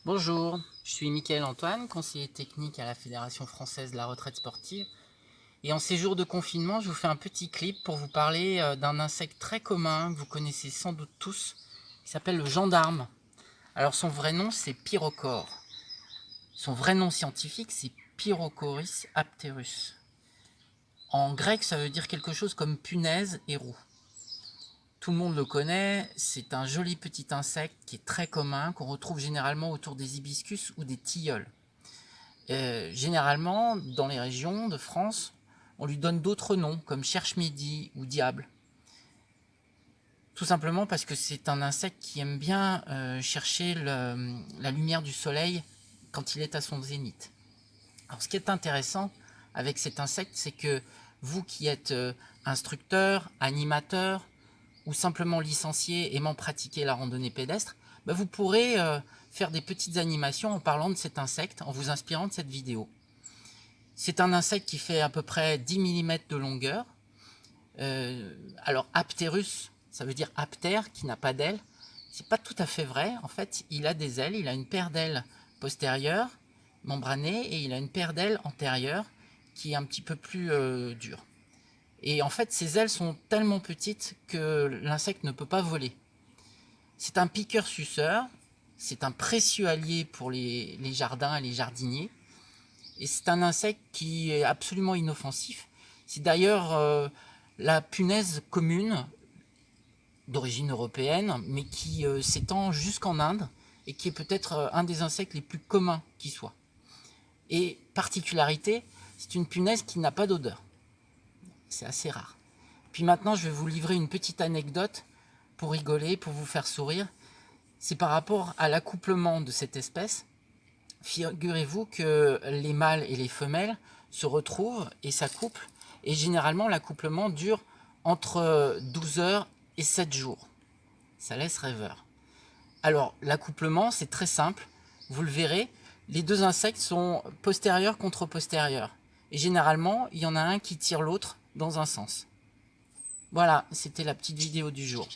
Bonjour, je suis Mickaël Antoine, conseiller technique à la Fédération française de la retraite sportive. Et en ces jours de confinement, je vous fais un petit clip pour vous parler d'un insecte très commun que vous connaissez sans doute tous, qui s'appelle le gendarme. Alors son vrai nom, c'est Pyrochore. Son vrai nom scientifique, c'est Pyrochoris apterus. En grec, ça veut dire quelque chose comme punaise et roue. Tout le monde le connaît, c'est un joli petit insecte qui est très commun, qu'on retrouve généralement autour des hibiscus ou des tilleuls. Généralement, dans les régions de France, on lui donne d'autres noms, comme cherche-midi ou diable. Tout simplement parce que c'est un insecte qui aime bien chercher la lumière du soleil quand il est à son zénith. Alors, ce qui est intéressant avec cet insecte, c'est que vous qui êtes instructeur, animateur, ou simplement licencié aimant pratiquer la randonnée pédestre, vous pourrez faire des petites animations en parlant de cet insecte, en vous inspirant de cette vidéo. C'est un insecte qui fait à peu près 10 mm de longueur. Alors apterus, ça veut dire aptère, qui n'a pas d'ailes. C'est pas tout à fait vrai. En fait, il a des ailes, il a une paire d'ailes postérieures, membranées, et il a une paire d'ailes antérieures qui est un petit peu plus dure. Et en fait, ses ailes sont tellement petites que l'insecte ne peut pas voler. C'est un piqueur-suceur, c'est un précieux allié pour les jardins et les jardiniers. Et c'est un insecte qui est absolument inoffensif. C'est d'ailleurs la punaise commune d'origine européenne, mais qui s'étend jusqu'en Inde et qui est peut-être un des insectes les plus communs qui soit. Et particularité, c'est une punaise qui n'a pas d'odeur. C'est assez rare. Puis maintenant, je vais vous livrer une petite anecdote pour rigoler, pour vous faire sourire. C'est par rapport à l'accouplement de cette espèce. Figurez-vous que les mâles et les femelles se retrouvent et s'accouplent. Et généralement, l'accouplement dure entre 12 heures et 7 jours. Ça laisse rêveur. Alors, l'accouplement, c'est très simple. Vous le verrez, les deux insectes sont postérieurs contre postérieurs. Et généralement, il y en a un qui tire l'autre dans un sens. Voilà, c'était la petite vidéo du jour.